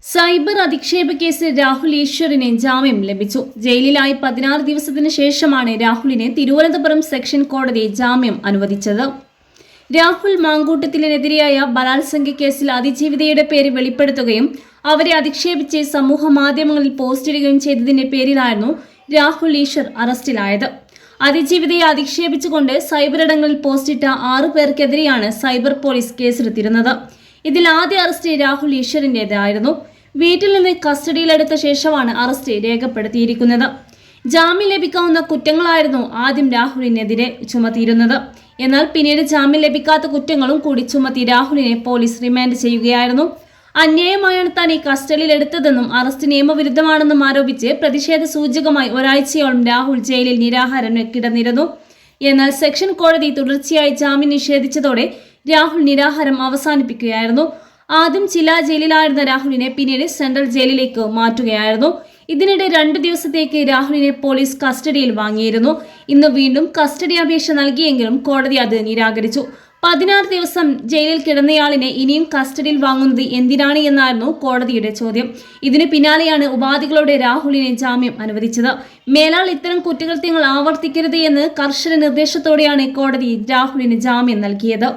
Cyber അധിക്ഷേപ കേസിൽ രാഹുൽ ഈശ്വറിന് ജാമ്യം ലഭിച്ചു. ജയിലിലായി 16 ദിവസത്തിന് ശേഷമാണ് രാഹുലിന് തിരുവനന്തപുരം സെക്ഷൻ കോടതി ജാമ്യം അനുവദിച്ചത്. രാഹുൽ മാങ്കൂട്ടത്തിനെതിരെയായ ബലാത്സംഗ കേസിൽ അതിജീവിതയുടെ പേര് വെളിപ്പെടുത്തുകയും അവരെ അധിക്ഷേപിച്ച് സമൂഹ മാധ്യമങ്ങളിൽ പോസ്റ്റിടുകയും ചെയ്തതിന്റെ പേരിലായിരുന്നു രാഹുൽ ഈശ്വർ അറസ്റ്റിലായത്. അതിജീവിതയെ അധിക്ഷേപിച്ചുകൊണ്ട് സൈബറിടങ്ങളിൽ പോസ്റ്റിട്ട 6 പേർക്കെതിരെയാണ് സൈബർ പോലീസ് കേസെടുത്തിരുന്നത്. ഇതിൽ ആദ്യ അറസ്റ്റ് രാഹുൽ ഈശ്വറിൻ്റെതായിരുന്നു. വീട്ടിൽ നിന്ന് കസ്റ്റഡിയിലെടുത്ത ശേഷമാണ് അറസ്റ്റ് രേഖപ്പെടുത്തിയിരിക്കുന്നത്. ജാമ്യം ലഭിക്കാവുന്ന കുറ്റങ്ങളായിരുന്നു ആദ്യം രാഹുലിനെതിരെ ചുമത്തിയിരുന്നത്. എന്നാൽ പിന്നീട് ജാമ്യം ലഭിക്കാത്ത കുറ്റങ്ങളും കൂടി ചുമത്തി രാഹുലിനെ പോലീസ് റിമാൻഡ് ചെയ്യുകയായിരുന്നു. അന്യായമായാണ് താൻ ഈ കസ്റ്റഡിയിലെടുത്തതെന്നും അറസ്റ്റ് നിയമവിരുദ്ധമാണെന്നും ആരോപിച്ച് പ്രതിഷേധ സൂചകമായി ഒരാഴ്ചയോളം രാഹുൽ ജയിലിൽ നിരാഹാരം കിടന്നിരുന്നു. എന്നാൽ സെക്ഷൻ കോടതി തുടർച്ചയായി ജാമ്യം നിഷേധിച്ചതോടെ രാഹുൽ നിരാഹാരം അവസാനിപ്പിക്കുകയായിരുന്നു. ആദ്യം ജില്ലാ ജയിലിലായിരുന്ന രാഹുലിനെ പിന്നീട് സെൻട്രൽ ജയിലിലേക്ക് മാറ്റുകയായിരുന്നു. ഇതിനിടെ 2 ദിവസത്തേക്ക് രാഹുലിനെ പോലീസ് കസ്റ്റഡിയിൽ വാങ്ങിയിരുന്നു. ഇന്ന് വീണ്ടും കസ്റ്റഡി അപേക്ഷ നൽകിയെങ്കിലും കോടതി അത് നിരാകരിച്ചു. 16 ദിവസം ജയിലിൽ കിടന്നയാളിനെ ഇനിയും കസ്റ്റഡിയിൽ വാങ്ങുന്നത് എന്തിനാണ് എന്നായിരുന്നു കോടതിയുടെ ചോദ്യം. ഇതിനു പിന്നാലെയാണ് ഉപാധികളോടെ രാഹുലിനെ ജാമ്യം അനുവദിച്ചത്. മേലാൽ ഇത്തരം കുറ്റകൃത്യങ്ങൾ ആവർത്തിക്കരുത് എന്ന് കർശന നിർദ്ദേശത്തോടെയാണ് കോടതി രാഹുലിന് ജാമ്യം നൽകിയത്.